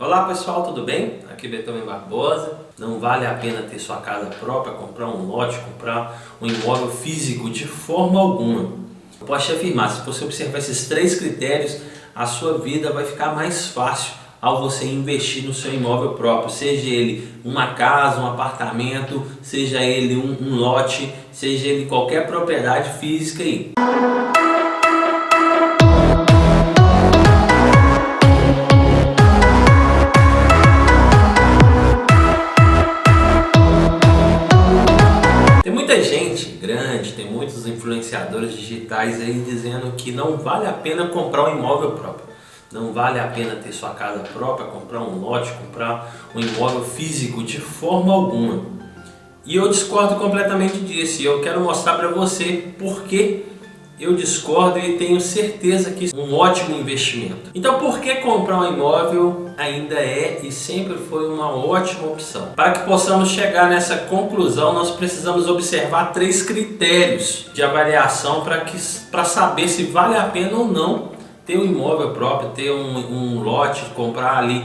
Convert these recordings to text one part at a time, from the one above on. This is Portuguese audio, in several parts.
Olá pessoal, tudo bem? Aqui é Beethoven Barbosa. Não vale a pena ter sua casa própria, comprar um lote, comprar um imóvel físico de forma alguma. Eu posso te afirmar, se você observar esses três critérios, a sua vida vai ficar mais fácil ao você investir no seu imóvel próprio, seja ele uma casa, um apartamento, seja ele um lote, seja ele qualquer propriedade física aí. Tem muita gente grande, tem muitos influenciadores digitais aí dizendo que não vale a pena comprar um imóvel próprio. Não vale a pena ter sua casa própria, comprar um lote, comprar um imóvel físico de forma alguma. E eu discordo completamente disso e eu quero mostrar para você por que eu discordo e tenho certeza que é um ótimo investimento. Então, por que comprar um imóvel ainda é e sempre foi uma ótima opção? Para que possamos chegar nessa conclusão, nós precisamos observar três critérios de avaliação para saber se vale a pena ou não ter um imóvel próprio, ter um lote, comprar ali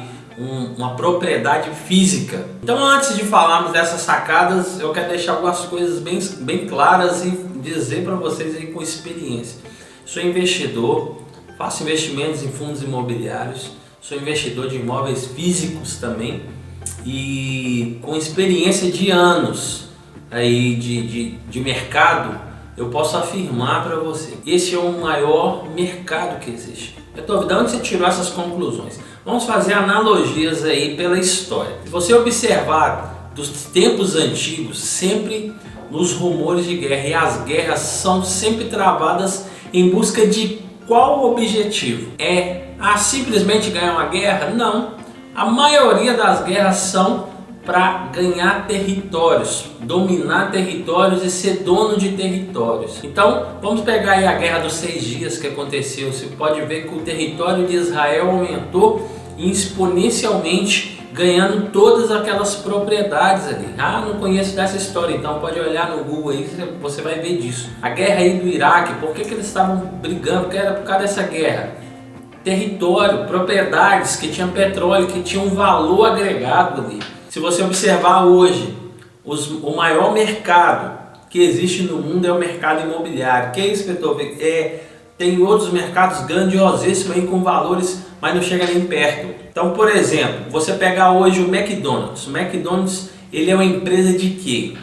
uma propriedade física. Então, antes de falarmos dessas sacadas, eu quero deixar algumas coisas bem claras e dizer para vocês aí com experiência. Sou investidor, faço investimentos em fundos imobiliários, sou investidor de imóveis físicos também e com experiência de anos aí de mercado, eu posso afirmar para você, esse é o maior mercado que existe. Beethoven, de onde você tirou essas conclusões? Vamos fazer analogias aí pela história. Se você observar dos tempos antigos, sempre nos rumores de guerra, e as guerras são sempre travadas em busca de qual objetivo? Simplesmente ganhar uma guerra? Não. A maioria das guerras são para ganhar territórios, dominar territórios e ser dono de territórios. Então, vamos pegar aí a Guerra dos 6 Dias que aconteceu. Você pode ver que o território de Israel aumentou exponencialmente, ganhando todas aquelas propriedades ali. Não conheço dessa história, então pode olhar no Google aí, você vai ver disso. A guerra aí do Iraque, por que eles estavam brigando? Porque era por causa dessa guerra. Território, propriedades que tinham petróleo, que tinham um valor agregado ali. Se você observar hoje, o maior mercado que existe no mundo é o mercado imobiliário. Que é isso, Beethoven? Tem outros mercados grandiosíssimos aí com valores, mas não chega nem perto. Então, por exemplo, você pegar hoje o McDonald's. O McDonald's, ele é uma empresa de quê?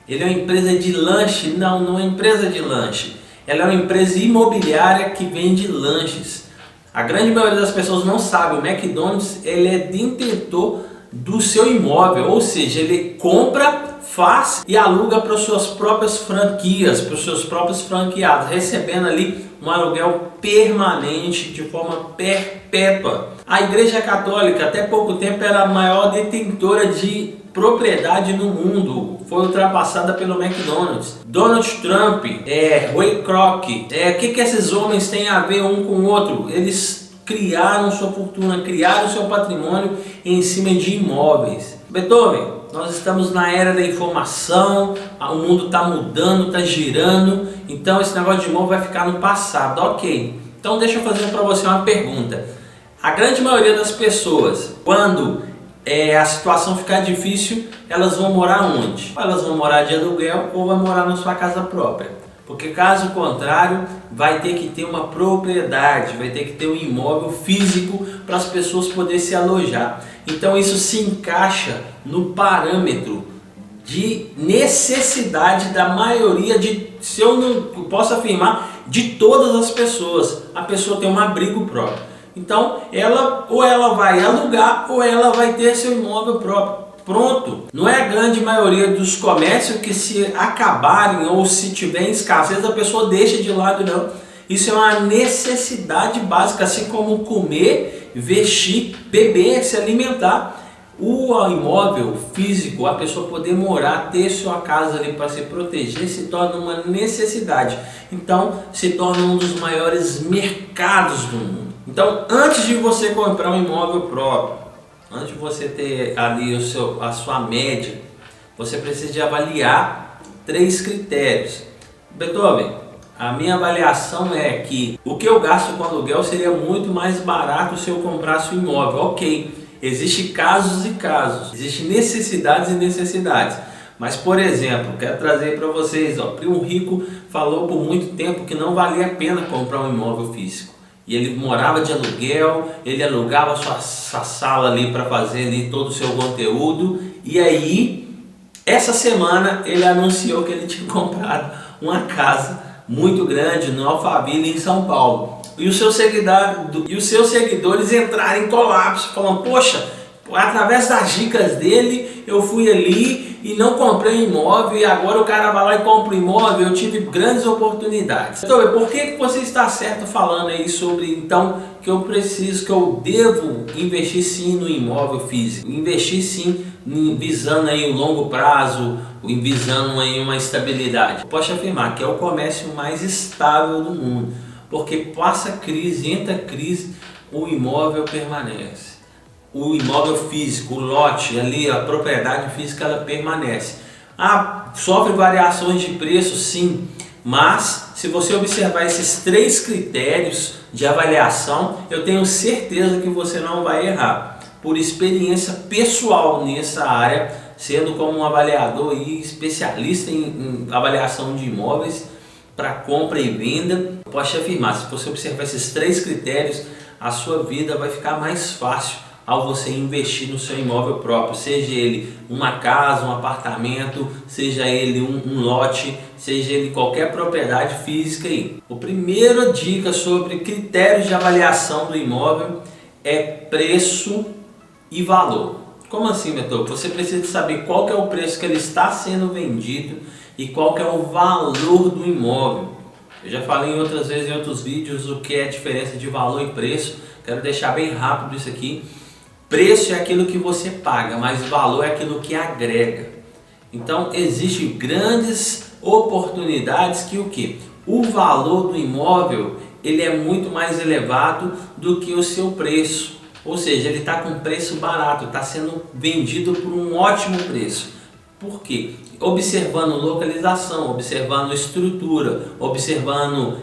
Ele é uma empresa de lanche? Não, não é uma empresa de lanche. Ela é uma empresa imobiliária que vende lanches. A grande maioria das pessoas não sabe, o McDonald's, ele é detentor do seu imóvel, ou seja, ele compra, faz e aluga para as suas próprias franquias, para os seus próprios franqueados, recebendo ali um aluguel permanente, de forma perpétua. A Igreja Católica até pouco tempo era a maior detentora de propriedade no mundo, foi ultrapassada pelo McDonald's. Donald Trump, Ray Kroc, o que esses homens têm a ver um com o outro? Eles criaram sua fortuna, criaram seu patrimônio em cima de imóveis. Beethoven, nós estamos na era da informação, o mundo está mudando, está girando, então esse negócio de imóvel vai ficar no passado, ok. Então deixa eu fazer para você uma pergunta. A grande maioria das pessoas, quando a situação ficar difícil, elas vão morar onde? Ou elas vão morar de aluguel ou vão morar na sua casa própria. Porque caso contrário, vai ter que ter uma propriedade, vai ter que ter um imóvel físico para as pessoas poderem se alojar. Então isso se encaixa no parâmetro de necessidade da maioria se eu não posso afirmar, de todas as pessoas. A pessoa tem um abrigo próprio. Então ou ela vai alugar ou ela vai ter seu imóvel próprio. Pronto, não é a grande maioria dos comércios que se acabarem ou se tiver escassez a pessoa deixa de lado, não. Isso é uma necessidade básica, assim como comer, vestir, beber, se alimentar. O imóvel físico, a pessoa poder morar, ter sua casa ali para se proteger, se torna uma necessidade. Então se torna um dos maiores mercados do mundo. Então, antes de você comprar um imóvel próprio, antes de você ter ali a sua média, você precisa de avaliar três critérios. Beethoven, a minha avaliação é que o que eu gasto com aluguel seria muito mais barato se eu comprasse um imóvel. Ok, Existem casos e casos, existem necessidades e necessidades. Mas, por exemplo, quero trazer para vocês, Primo Rico falou por muito tempo que não valia a pena comprar um imóvel físico. E ele morava de aluguel, ele alugava sua sala ali para fazer ali todo o seu conteúdo. E aí, essa semana, ele anunciou que ele tinha comprado uma casa muito grande no Alphaville, em São Paulo. E os seus seguidores entraram em colapso, falando, poxa, através das dicas dele, eu fui ali e não comprei um imóvel, e agora o cara vai lá e compra um imóvel, eu tive grandes oportunidades. Então, por que você está certo falando aí sobre, então, que eu devo investir sim no imóvel físico, investir sim visando aí o longo prazo, visando aí uma estabilidade? Posso afirmar que é o comércio mais estável do mundo, porque passa crise, entra crise, o imóvel permanece. O imóvel físico, o lote ali, a propriedade física, ela permanece. Sofre variações de preço, sim, mas se você observar esses 3 critérios de avaliação, eu tenho certeza que você não vai errar. Por experiência pessoal nessa área, sendo como um avaliador e especialista em avaliação de imóveis para compra e venda, posso afirmar, se você observar esses 3 critérios, a sua vida vai ficar mais fácil ao você investir no seu imóvel próprio, seja ele uma casa, um apartamento, seja ele um lote, seja ele qualquer propriedade física aí. A primeira dica sobre critérios de avaliação do imóvel é preço e valor. Como assim, mentor? Você precisa saber qual que é o preço que ele está sendo vendido e qual que é o valor do imóvel. Eu já falei outras vezes em outros vídeos o que é a diferença de valor e preço. Quero deixar bem rápido isso aqui. Preço é aquilo que você paga, mas valor é aquilo que agrega. Então existem grandes oportunidades que o quê? O valor do imóvel ele é muito mais elevado do que o seu preço. Ou seja, ele está com preço barato, está sendo vendido por um ótimo preço. Por quê? Observando localização, observando estrutura, observando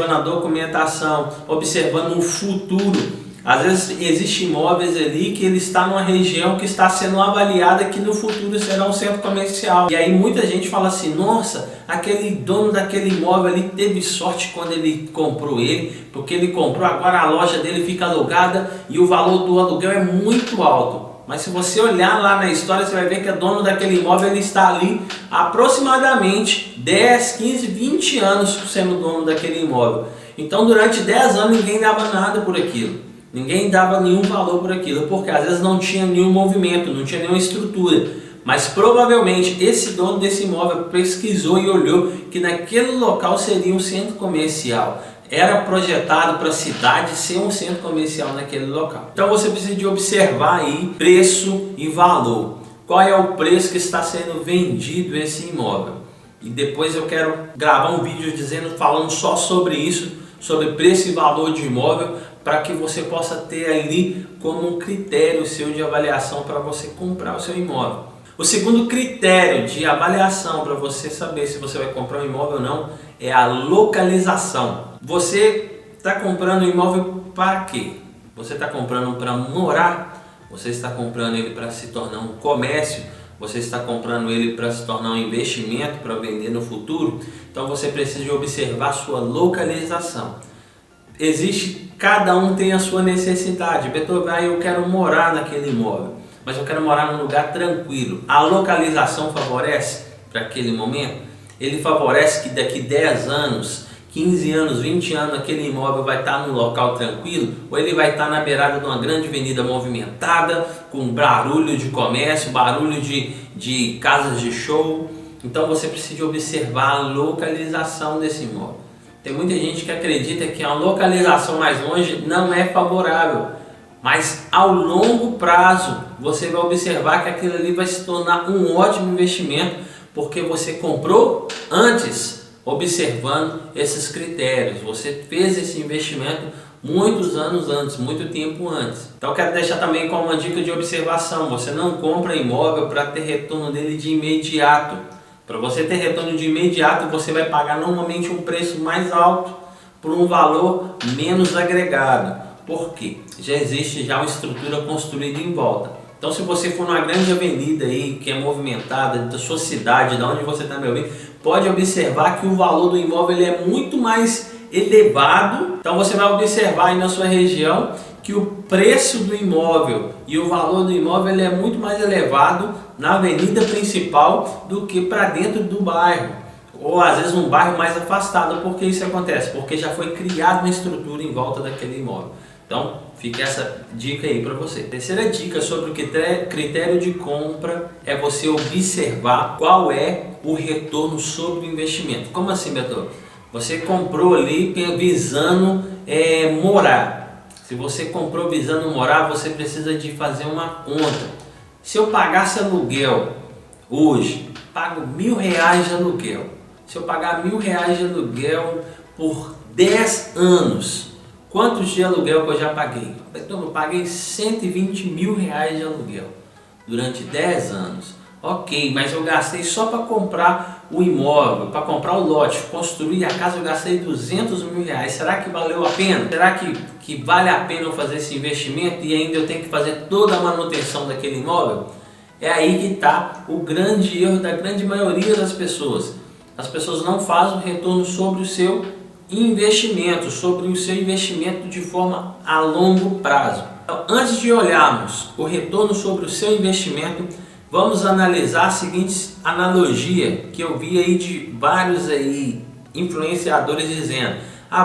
a documentação, observando o futuro. Às vezes existem imóveis ali que ele está numa região que está sendo avaliada que no futuro será um centro comercial. E aí muita gente fala assim, nossa, aquele dono daquele imóvel ali teve sorte quando ele comprou ele, porque ele comprou, agora a loja dele fica alugada e o valor do aluguel é muito alto. Mas se você olhar lá na história, você vai ver que o dono daquele imóvel ele está ali aproximadamente 10, 15, 20 anos sendo dono daquele imóvel. Então durante 10 anos ninguém dava nada por aquilo. Ninguém dava nenhum valor por aquilo, porque às vezes não tinha nenhum movimento, não tinha nenhuma estrutura. Mas provavelmente esse dono desse imóvel pesquisou e olhou que naquele local seria um centro comercial. Era projetado para a cidade ser um centro comercial naquele local. Então você precisa de observar aí preço e valor. Qual é o preço que está sendo vendido esse imóvel? E depois eu quero gravar um vídeo falando só sobre isso, sobre preço e valor de imóvel, para que você possa ter ali como um critério seu de avaliação para você comprar o seu imóvel. O segundo critério de avaliação para você saber se você vai comprar um imóvel ou não é a localização. Você está comprando um imóvel para quê? Você está comprando para morar? Você está comprando ele para se tornar um comércio? Você está comprando ele para se tornar um investimento para vender no futuro? Então você precisa de observar a sua localização. Cada um tem a sua necessidade. Beto, eu quero morar naquele imóvel, mas eu quero morar num lugar tranquilo. A localização favorece para aquele momento? Ele favorece que daqui 10 anos, 15 anos, 20 anos, aquele imóvel vai estar num local tranquilo? Ou ele vai estar na beirada de uma grande avenida movimentada, com barulho de comércio, barulho de casas de show? Então você precisa observar a localização desse imóvel. Tem muita gente que acredita que a localização mais longe não é favorável, mas ao longo prazo você vai observar que aquilo ali vai se tornar um ótimo investimento, porque você comprou antes, observando esses critérios. Você fez esse investimento muitos anos antes, muito tempo antes. Então eu quero deixar também como uma dica de observação: você não compra imóvel para ter retorno dele de imediato. Para você ter retorno de imediato, você vai pagar normalmente um preço mais alto por um valor menos agregado. Por quê? Já existe uma estrutura construída em volta. Então, se você for numa grande avenida aí, que é movimentada, da sua cidade, de onde você está me ouvindo, pode observar que o valor do imóvel ele é muito mais elevado. Então, você vai observar aí na sua região que o preço do imóvel e o valor do imóvel ele é muito mais elevado na avenida principal do que para dentro do bairro. Ou às vezes um bairro mais afastado. Por que isso acontece? Porque já foi criada uma estrutura em volta daquele imóvel. Então, fica essa dica aí para você. Terceira dica sobre o critério de compra é você observar qual é o retorno sobre o investimento. Como assim, Beto? Você comprou ali visando morar. Se você comprou visando morar, você precisa de fazer uma conta. Se eu pagasse aluguel hoje, pago R$1.000 de aluguel. Se eu pagar R$1.000 de aluguel por 10 anos, quantos de aluguel que eu já paguei? Então, eu paguei R$120 mil de aluguel durante 10 anos. Ok, mas eu gastei só para comprar o imóvel, para comprar o lote, construir a casa, eu gastei R$200 mil. Será que valeu a pena? Será que vale a pena eu fazer esse investimento e ainda eu tenho que fazer toda a manutenção daquele imóvel? É aí que está o grande erro da grande maioria das pessoas. As pessoas não fazem o retorno sobre o seu investimento, de forma a longo prazo. Então, antes de olharmos o retorno sobre o seu investimento, vamos analisar a seguinte analogia que eu vi aí de vários aí influenciadores dizendo: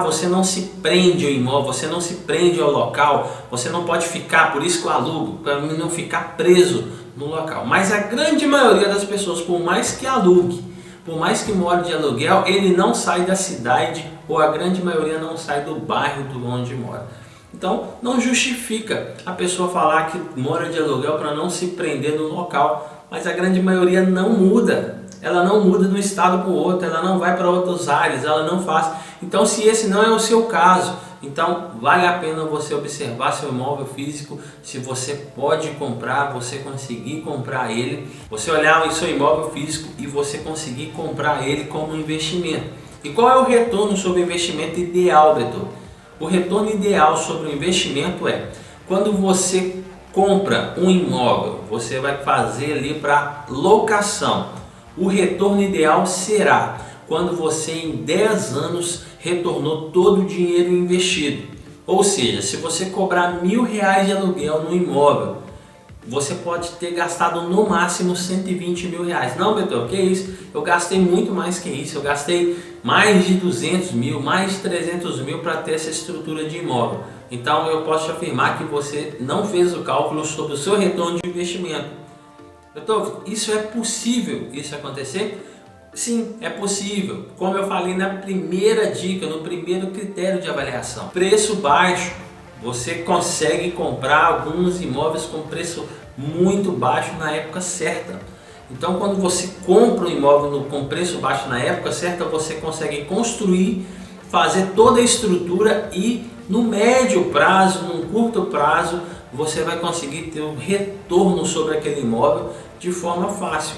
você não se prende ao imóvel, você não se prende ao local, você não pode ficar, por isso que eu alugo, para não ficar preso no local. Mas a grande maioria das pessoas, por mais que alugue, por mais que more de aluguel, ele não sai da cidade, ou a grande maioria não sai do bairro do onde mora. Então, não justifica a pessoa falar que mora de aluguel para não se prender no local, mas a grande maioria não muda. Ela não muda de um estado para o outro, ela não vai para outras áreas, ela não faz. Então, se esse não é o seu caso, então vale a pena você observar seu imóvel físico, se você pode comprar, você conseguir comprar ele, você olhar o seu imóvel físico e você conseguir comprar ele como investimento. E qual é o retorno sobre o investimento ideal, Beto? O retorno ideal sobre o investimento é quando você compra um imóvel, você vai fazer ali para locação. O retorno ideal será quando você em 10 anos retornou todo o dinheiro investido. Ou seja, se você cobrar R$1.000 de aluguel no imóvel, você pode ter gastado no máximo R$120 mil. Não, Beto, que isso? Eu gastei muito mais que isso. Eu gastei mais de 200 mil, mais de 300 mil para ter essa estrutura de imóvel. Então eu posso te afirmar que você não fez o cálculo sobre o seu retorno de investimento. Beto, isso é possível isso acontecer? Sim, é possível. Como eu falei na primeira dica, no primeiro critério de avaliação. Preço baixo. Você consegue comprar alguns imóveis com preço muito baixo na época certa. Então, quando você compra um imóvel com preço baixo na época certa, você consegue construir, fazer toda a estrutura e no médio prazo, no curto prazo, você vai conseguir ter um retorno sobre aquele imóvel de forma fácil.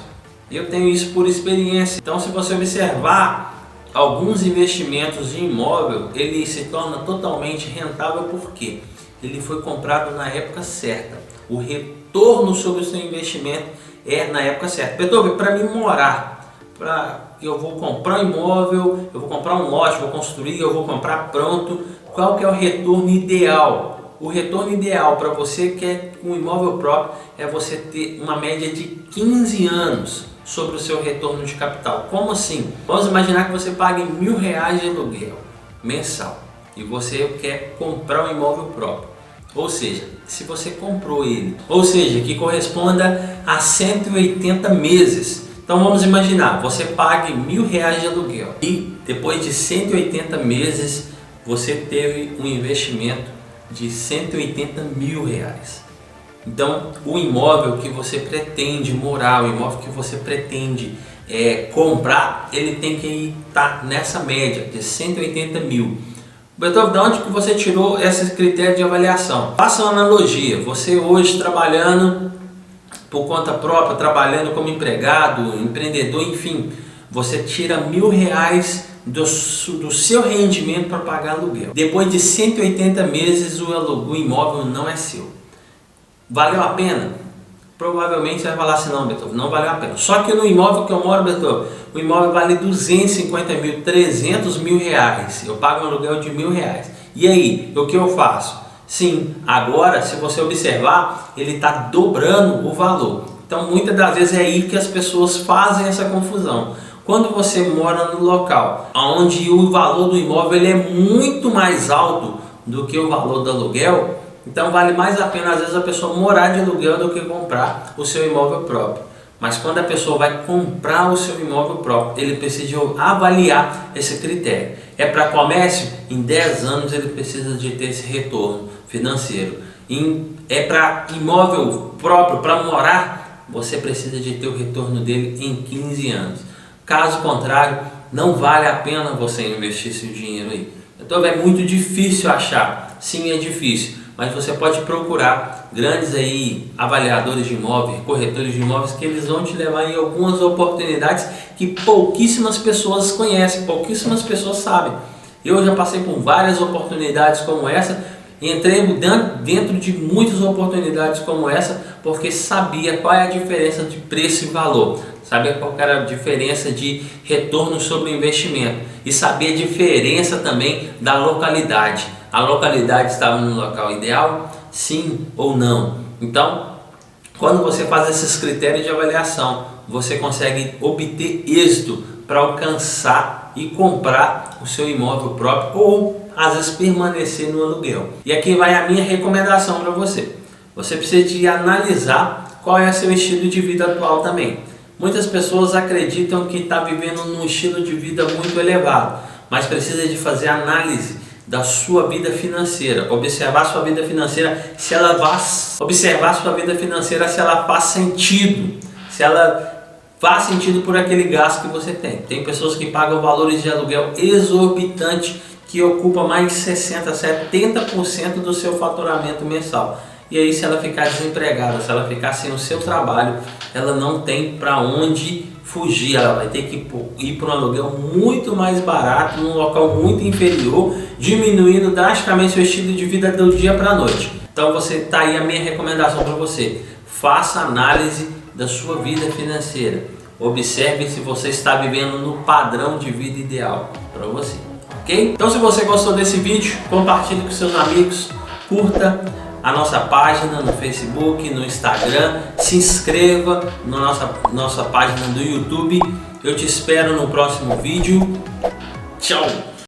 Eu tenho isso por experiência. Então, se você observar alguns investimentos de imóvel, ele se torna totalmente rentável porque ele foi comprado na época certa. O retorno sobre o seu investimento é na época certa. Beethoven, para mim morar, eu vou comprar um imóvel, eu vou comprar um lote, vou construir, eu vou comprar pronto. Qual que é o retorno ideal? O retorno ideal para você que é um imóvel próprio é você ter uma média de 15 anos sobre o seu retorno de capital. Como assim? Vamos imaginar que você pague R$1.000 de aluguel mensal e você quer comprar um imóvel próprio. Ou seja, se você comprou ele, ou seja, que corresponda a 180 meses. Então vamos imaginar, você pague R$1.000 de aluguel e depois de 180 meses você teve um investimento de R$180 mil. Então, o imóvel que você pretende morar, o imóvel que você pretende comprar, ele tem que estar nessa média de 180 mil. Beethoven, de onde que você tirou esse critério de avaliação? Faça uma analogia. Você hoje trabalhando por conta própria, trabalhando como empregado, empreendedor, enfim, você tira R$1.000 do seu rendimento para pagar aluguel. Depois de 180 meses o imóvel não é seu. Valeu a pena? Provavelmente você vai falar assim, não, Beethoven, não valeu a pena. Só que no imóvel que eu moro, Beethoven, o imóvel vale 250 mil, 300 mil reais. Eu pago um aluguel de R$1.000. E aí, o que eu faço? Sim, agora, se você observar, ele está dobrando o valor. Então, muitas das vezes é aí que as pessoas fazem essa confusão. Quando você mora no local onde o valor do imóvel ele é muito mais alto do que o valor do aluguel, então vale mais a pena às vezes a pessoa morar de aluguel do que comprar o seu imóvel próprio. Mas quando a pessoa vai comprar o seu imóvel próprio, ele precisa avaliar esse critério. É para comércio? Em 10 anos ele precisa de ter esse retorno financeiro. É para imóvel próprio, para morar, você precisa de ter o retorno dele em 15 anos. Caso contrário, não vale a pena você investir seu dinheiro aí. Então é muito difícil achar. Sim, é difícil. Mas você pode procurar grandes aí avaliadores de imóveis, corretores de imóveis, que eles vão te levar em algumas oportunidades que pouquíssimas pessoas conhecem, pouquíssimas pessoas sabem. Eu já passei por várias oportunidades como essa, entrei dentro de muitas oportunidades como essa, porque sabia qual é a diferença de preço e valor, sabia qual era a diferença de retorno sobre o investimento e sabia a diferença também da localidade. A localidade estava no local ideal? Sim ou não? Então, quando você faz esses critérios de avaliação, você consegue obter êxito para alcançar e comprar o seu imóvel próprio ou, às vezes, permanecer no aluguel. E aqui vai a minha recomendação para você. Você precisa de analisar qual é o seu estilo de vida atual também. Muitas pessoas acreditam que está vivendo num estilo de vida muito elevado, mas precisa de fazer análise da sua vida financeira, observar sua vida financeira, se ela faz sentido, se ela faz sentido por aquele gasto que você tem. Tem pessoas que pagam valores de aluguel exorbitantes que ocupam mais de 60, 70% do seu faturamento mensal. E aí, se ela ficar desempregada, se ela ficar sem o seu trabalho, ela não tem para onde fugir, ela vai ter que ir para um aluguel muito mais barato, num local muito inferior, diminuindo drasticamente seu estilo de vida do dia para a noite. Então tá aí a minha recomendação para você. Faça análise da sua vida financeira. Observe se você está vivendo no padrão de vida ideal para você, ok? Então, se você gostou desse vídeo, compartilhe com seus amigos, curta a nossa página no Facebook, no Instagram, se inscreva na nossa página do YouTube. Eu te espero no próximo vídeo. Tchau!